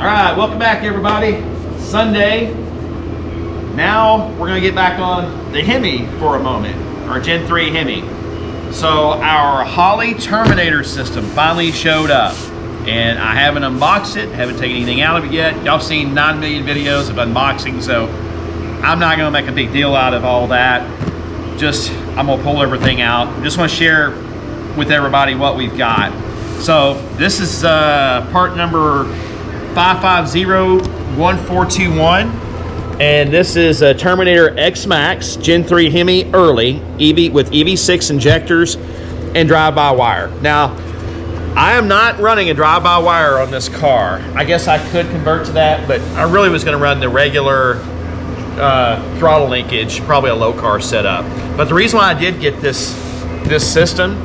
All right, welcome back everybody. Sunday. Now we're gonna get back on the Hemi for a moment, our Gen 3 Hemi. So our Holley Terminator system finally showed up, and I haven't unboxed it, haven't taken anything out of it yet. Y'all seen 9 million videos of unboxing, so I'm not gonna make a big deal out of all that. I'm gonna pull everything out. Just wanna share with everybody what we've got. So this is part number 5501421, and this is a Terminator XMAX Gen 3 Hemi early with EV6 injectors and drive-by-wire. Now, I am not running a drive-by-wire on this car. I guess I could convert to that, but I really was going to run the regular throttle linkage, probably a low car setup. But the reason why I did get this system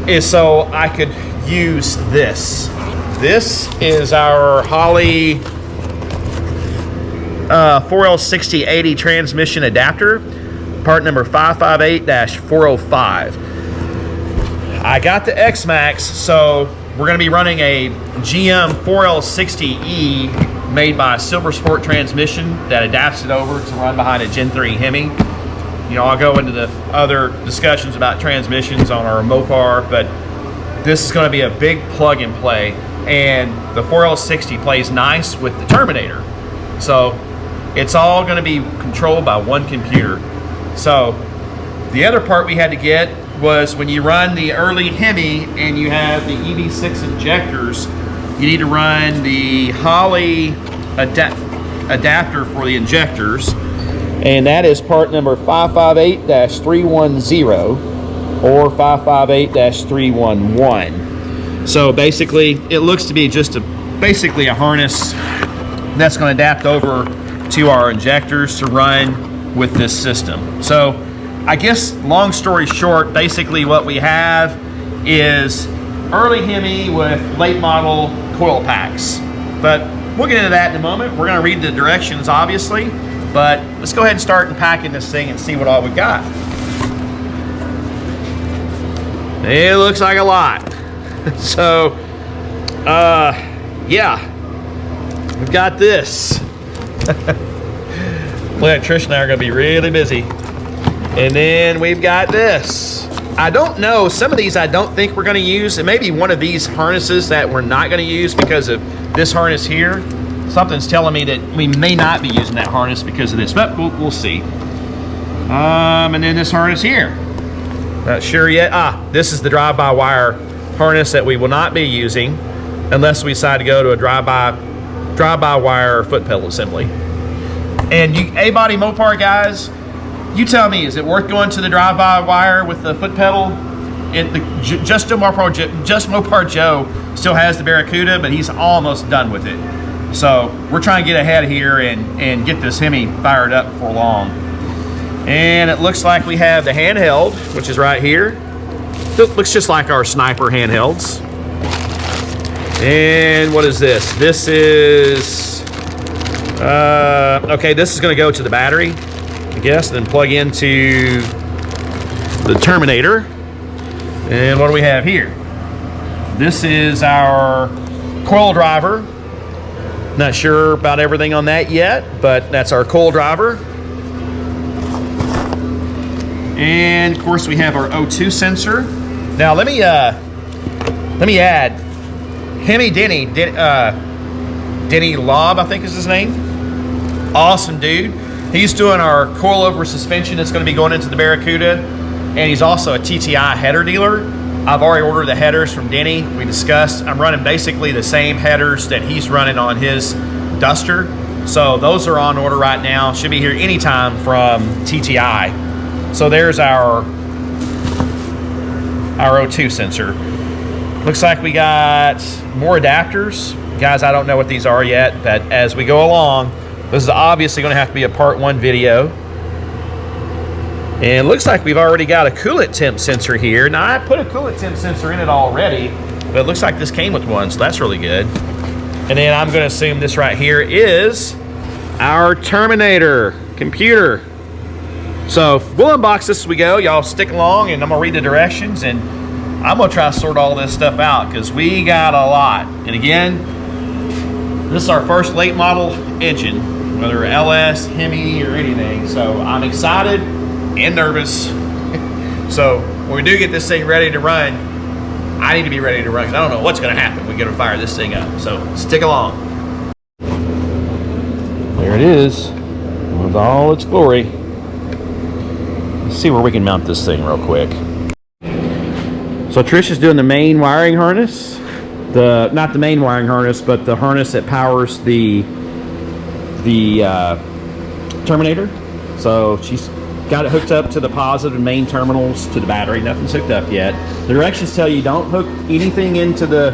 is so I could use this. This is our Holley 4L6080 transmission adapter, part number 558-405. I got the XMAX, so we're going to be running a GM 4L60E made by Silver Sport Transmission that adapts it over to run behind a Gen 3 Hemi. You know, I'll go into the other discussions about transmissions on our Mopar, but this is going to be a big plug and play, and the 4L60 plays nice with the Terminator. So it's all going to be controlled by one computer. So the other part we had to get was when you run the early Hemi and you have the EV6 injectors, you need to run the Holley adapter for the injectors, and that is part number 558-310 or 558-311. So basically, it looks to be just basically a harness that's going to adapt over to our injectors to run with this system. So I guess long story short, basically what we have is early Hemi with late model coil packs. But we'll get into that in a moment. We're going to read the directions, obviously, but let's go ahead and start unpacking this thing and see what all we've got. It looks like a lot. So, yeah, we've got this. Look, Trish and I are going to be really busy. And then we've got this. I don't know, some of these I don't think we're going to use. It may be one of these harnesses that we're not going to use because of this harness here. Something's telling me that we may not be using that harness because of this, but we'll see. And then this harness here. Not sure yet. This is the drive-by-wire harness that we will not be using unless we decide to go to a drive-by-wire foot pedal assembly. And you A-body Mopar guys, you tell me, is it worth going to the drive-by-wire with the foot pedal? Just Mopar Joe still has the Barracuda, but he's almost done with it. So we're trying to get ahead here and get this Hemi fired up for long. And it looks like we have the handheld, which is right here. It looks just like our Sniper handhelds. And what is this? This is, okay, this is gonna go to the battery, I guess, and then plug into the Terminator. And what do we have here? This is our coil driver. Not sure about everything on that yet, but that's our coil driver. And of course we have our O2 sensor. Now let me add Hemi Denny Lobb, I think is his name. Awesome dude. He's doing our coilover suspension that's going to be going into the Barracuda, and he's also a TTI header dealer. I've already ordered the headers from Denny. We discussed. I'm running basically the same headers that he's running on his Duster. So those are on order right now. Should be here anytime from TTI. So there's our O2 sensor. Looks like we got more adapters. Guys, I don't know what these are yet, but as we go along, this is obviously going to have to be a part 1 video. And it looks like we've already got a coolant temp sensor here. Now, I put a coolant temp sensor in it already, but it looks like this came with one, so that's really good. And then I'm going to assume this right here is our Terminator computer. So we'll unbox this as we go. Y'all stick along, and I'm going to read the directions, and I'm going to try to sort all this stuff out because we got a lot. And again, This is our first late model engine, whether LS, Hemi, or anything. So I'm excited and nervous. So when we do get this thing ready to run, I need to be ready to run because I don't know what's going to happen. We're going to fire this thing up. So stick along. There it is with all its glory. Let's see where we can mount this thing real quick. So Trish is doing the main wiring harness. Not the main wiring harness, but the harness that powers the Terminator. So she's got it hooked up to the positive and main terminals to the battery. Nothing's hooked up yet. The directions tell you don't hook anything into the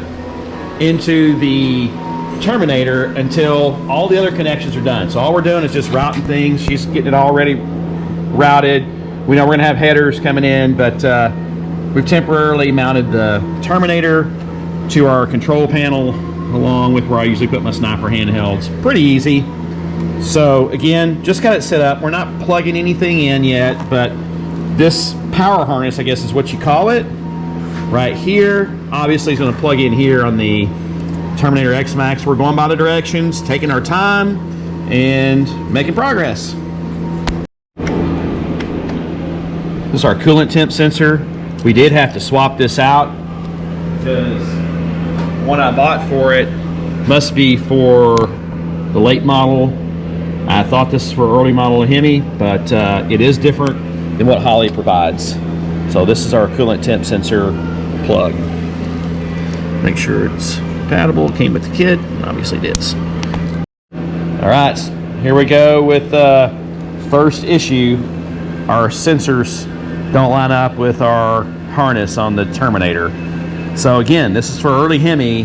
Terminator until all the other connections are done. So all we're doing is just routing things. She's getting it already routed. We know we're gonna have headers coming in, but we've temporarily mounted the Terminator to our control panel along with where I usually put my sniper handhelds. Pretty easy. So again, just got it set up. We're not plugging anything in yet, but this power harness, I guess is what you call it, right here, obviously is going to plug in here on the Terminator XMAX. We're going by the directions, taking our time, and making progress. This is our coolant temp sensor. We did have to swap this out because the one I bought for it must be for the late model. I thought this is for early model of Hemi, but it is different than what Holley provides. So this is our coolant temp sensor plug. Make sure it's compatible. Came with the kit, obviously it is. All right, here we go with first issue. Our sensors don't line up with our harness on the Terminator. So again, this is for early Hemi.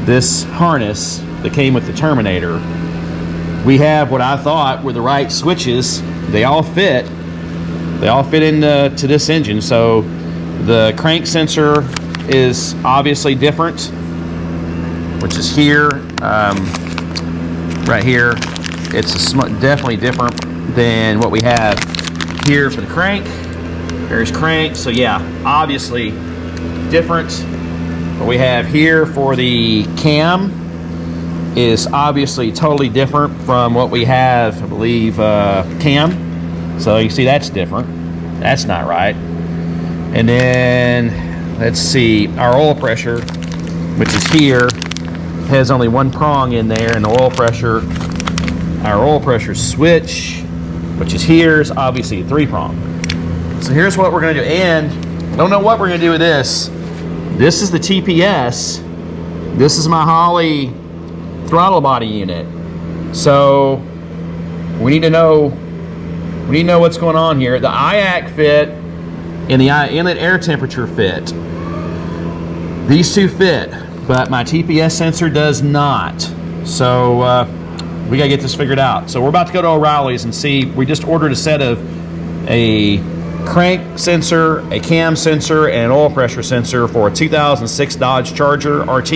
This harness that came with the Terminator, we have what I thought were the right switches. They all fit. They all fit into this engine. So the crank sensor is obviously different, which is here, right here. It's definitely different than what we have here for the crank. There's crank. So yeah, obviously different. What we have here for the cam is obviously totally different from what we have, I believe, cam. So you see that's different. That's not right. And then let's see, our oil pressure, which is here, has only one prong in there, and the oil pressure, our oil pressure switch, which is here, is obviously a 3-prong. So here's what we're gonna do, and I don't know what we're gonna do with this. This is the TPS. This is my Holley throttle body unit. So we need to know what's going on here. The IAC fit and the inlet air temperature fit. These two fit, but my TPS sensor does not. So we gotta get this figured out. So we're about to go to O'Reilly's and see. We just ordered a set of a crank sensor, a cam sensor, and an oil pressure sensor for a 2006 Dodge Charger RT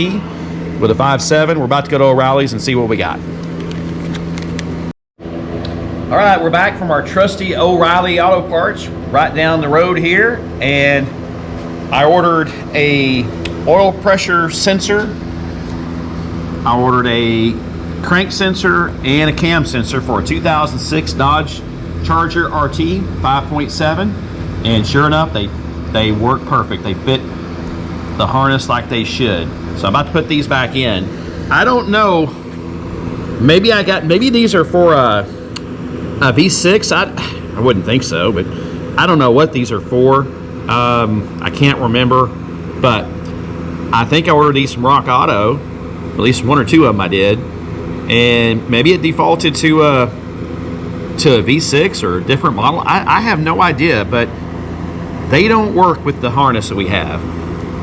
with a 5.7. We're about to go to O'Reilly's and see what we got. All right, we're back from our trusty O'Reilly Auto Parts right down the road here, and I ordered a oil pressure sensor. I ordered a crank sensor and a cam sensor for a 2006 Dodge Charger RT 5.7, and sure enough, they work perfect. They fit the harness like they should. So I'm about to put these back in. I don't know, maybe these are for a V6. I wouldn't think so, but I don't know what these are for. I can't remember, but I think I ordered these from Rock Auto. At least one or two of them I did, and maybe it defaulted to a V6 or a different model. I have no idea, but they don't work with the harness that we have.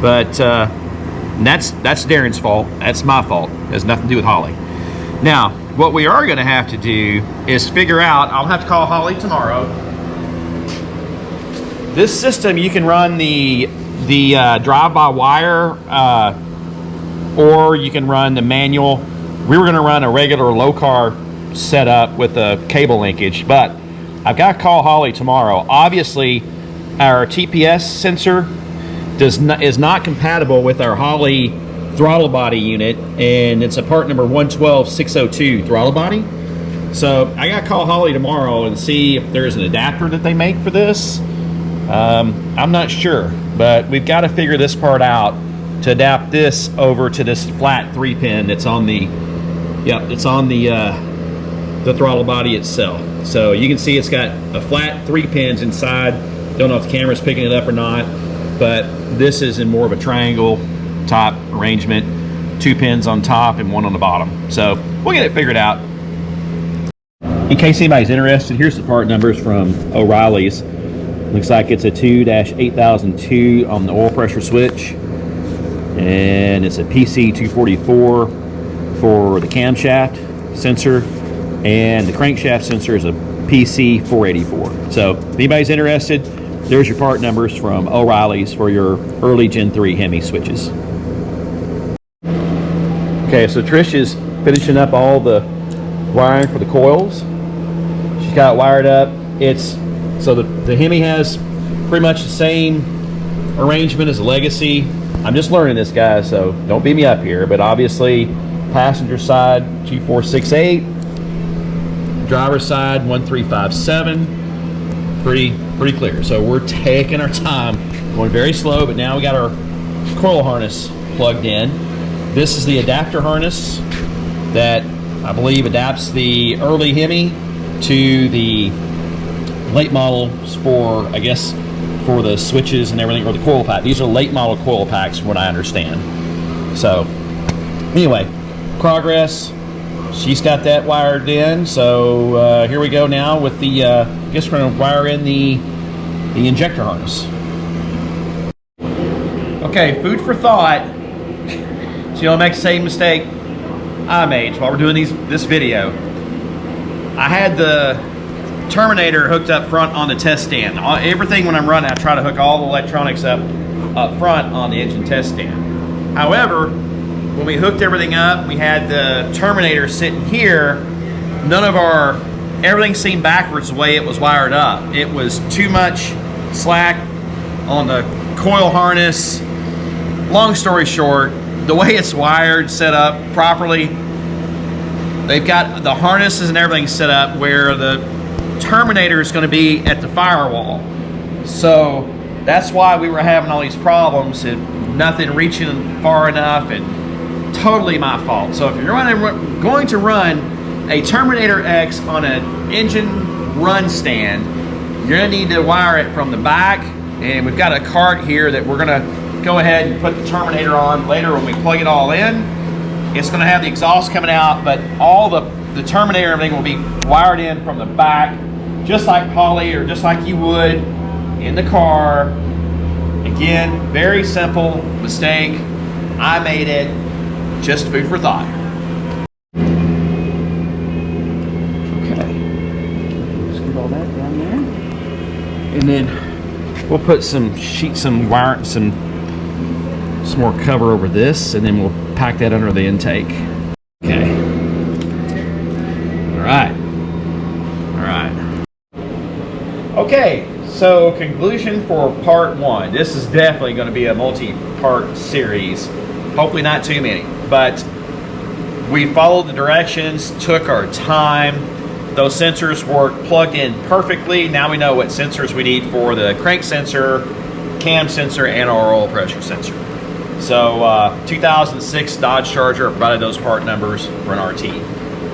But that's Darren's fault. That's my fault. It has nothing to do with Holley. Now, what we are going to have to do is figure out. I'll have to call Holley tomorrow. This system, you can run the drive-by-wire, or you can run the manual. We were going to run a regular low-car setup with a cable linkage, but I've got to call Holley tomorrow. Obviously, our TPS sensor is not compatible with our Holley throttle body unit, and it's a part number 112602 throttle body. So I gotta call Holley tomorrow and see if there's an adapter that they make for this. I'm not sure, but we've got to figure this part out to adapt this over to this flat 3-pin that's on the, it's on the throttle body itself. So you can see it's got a flat 3 pins inside. Don't know if the camera's picking it up or not, but this is in more of a triangle top arrangement, 2 pins on top and 1 on the bottom. So we'll get it figured out. In case anybody's interested, here's the part numbers from O'Reilly's. Looks like it's a 2-8002 on the oil pressure switch, and it's a PC244 for the camshaft sensor, and the crankshaft sensor is a PC484. So if anybody's interested, there's your part numbers from O'Reilly's for your early Gen 3 Hemi switches. Okay, so Trish is finishing up all the wiring for the coils. She's got it wired up. So the Hemi has pretty much the same arrangement as the Legacy. I'm just learning this, guys, so don't beat me up here, but obviously passenger side G468, driver's side 1357, pretty clear. So we're taking our time, going very slow, but now we got our coil harness plugged in. This is the adapter harness that I believe adapts the early Hemi to the late models for, I guess, for the switches and everything, or the coil pack. These are late model coil packs from what I understand. So anyway, progress. She's got that wired in. So here we go now with the, I guess we're gonna wire in the injector harness. Okay, food for thought. So you don't make the same mistake I made while we're doing this video. I had the terminator hooked up front on the test stand. Everything when I'm running, I try to hook all the electronics up front on the engine test stand. However, when we hooked everything up, we had the terminator sitting here. Everything seemed backwards the way it was wired up. It was too much slack on the coil harness. Long story short, the way it's wired, set up properly, they've got the harnesses and everything set up where the terminator is going to be at the firewall. So that's why we were having all these problems and nothing reaching far enough, and totally my fault. So if you're going to run a Terminator X on an engine run stand, you're going to need to wire it from the back, and we've got a cart here that we're going to go ahead and put the Terminator on later when we plug it all in. It's going to have the exhaust coming out, but all the Terminator and everything will be wired in from the back, just like Holley, or just like you would in the car. Again, very simple mistake. I made it. Just food for thought. Okay. Let's get all that down there. And then we'll put some wire, some more cover over this, and then we'll pack that under the intake. Okay. All right. Okay, so conclusion for part 1. This is definitely going to be a multi-part series. Hopefully not too many, but we followed the directions, took our time. Those sensors were plugged in perfectly. Now we know what sensors we need for the crank sensor, cam sensor, and our oil pressure sensor. So 2006 Dodge Charger provided those part numbers for an RT.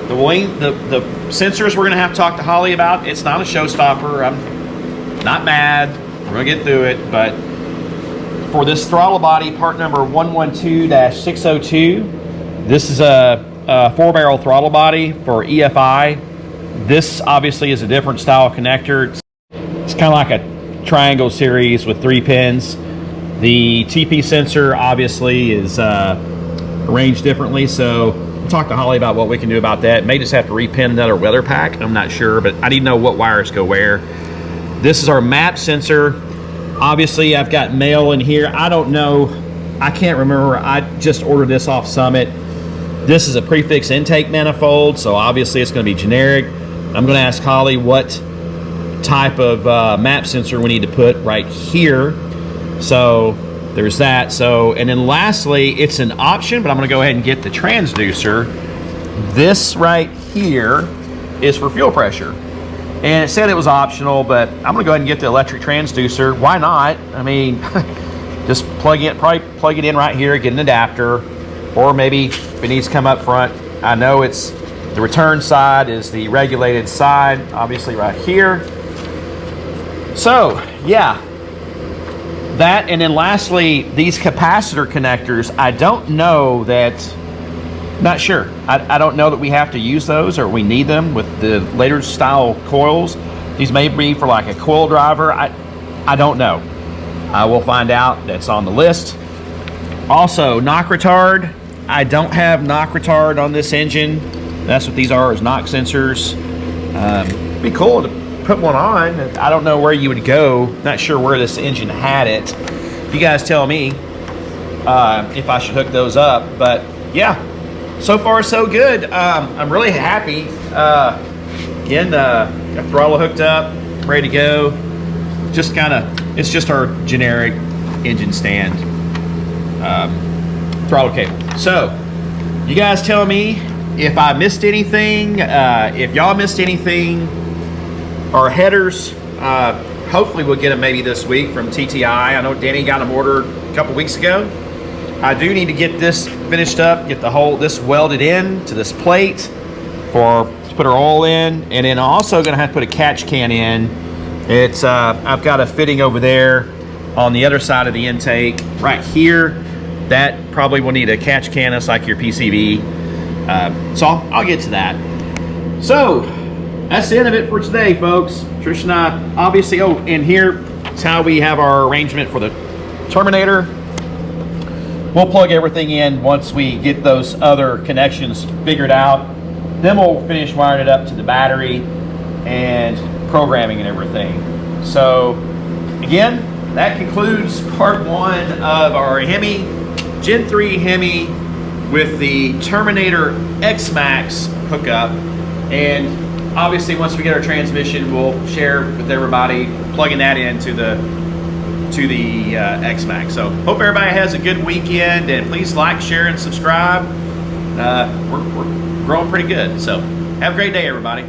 The sensors we're going to have to talk to Holley about. It's not a showstopper. I'm not mad. We're going to get through it. But for this throttle body, part number 112-602, this is a 4-barrel throttle body for EFI. This obviously is a different style connector. It's kind of like a triangle series with 3 pins. The TP sensor obviously is arranged differently, so we'll talk to Holley about what we can do about that. May just have to repin another weather pack. I'm not sure, but I need to know what wires go where. This is our map sensor. Obviously, I've got mail in here. I don't know. I can't remember. I just ordered this off Summit. This is a prefix intake manifold, so obviously it's going to be generic. I'm going to ask Holley what type of map sensor we need to put right here. So there's that. So, and then lastly, it's an option, but I'm gonna go ahead and get the transducer. This right here is for fuel pressure. And it said it was optional, but I'm gonna go ahead and get the electric transducer. Why not? I mean, just probably plug it in right here, get an adapter, or maybe if it needs to come up front. I know it's the return side is the regulated side, obviously right here. So yeah, that, and then lastly, these capacitor connectors, I don't know that, not sure. I don't know that we have to use those or we need them with the later style coils. These may be for like a coil driver. I don't know. I will find out. That's on the list. Also, knock retard. I don't have knock retard on this engine. That's what these are, is knock sensors. It'd be cool to put one on. I don't know where you would go. Not sure where this engine had it. You guys tell me if I should hook those up. But yeah, so far so good. I'm really happy. Again, got throttle hooked up, ready to go. Just kind of, it's just our generic engine stand throttle cable. So you guys tell me if I missed anything, if y'all missed anything. Our headers, hopefully we'll get them maybe this week from TTI. I know Danny got them ordered a couple weeks ago. I do need to get this finished up, get this welded in to this plate to put our oil in, and then also gonna have to put a catch can in. It's I've got a fitting over there on the other side of the intake right here. That probably will need a catch can, just like your PCV. So I'll get to that. So that's the end of it for today, folks. Trish and I, obviously, oh, and here's how we have our arrangement for the terminator. We'll plug everything in once we get those other connections figured out. Then we'll finish wiring it up to the battery and programming and everything. So again, that concludes part one of our Hemi, Gen 3 Hemi with the Terminator XMAX hookup. And obviously, once we get our transmission, we'll share with everybody plugging that into the XMAX. So hope everybody has a good weekend, and please like, share, and subscribe. We're growing pretty good. So have a great day, everybody.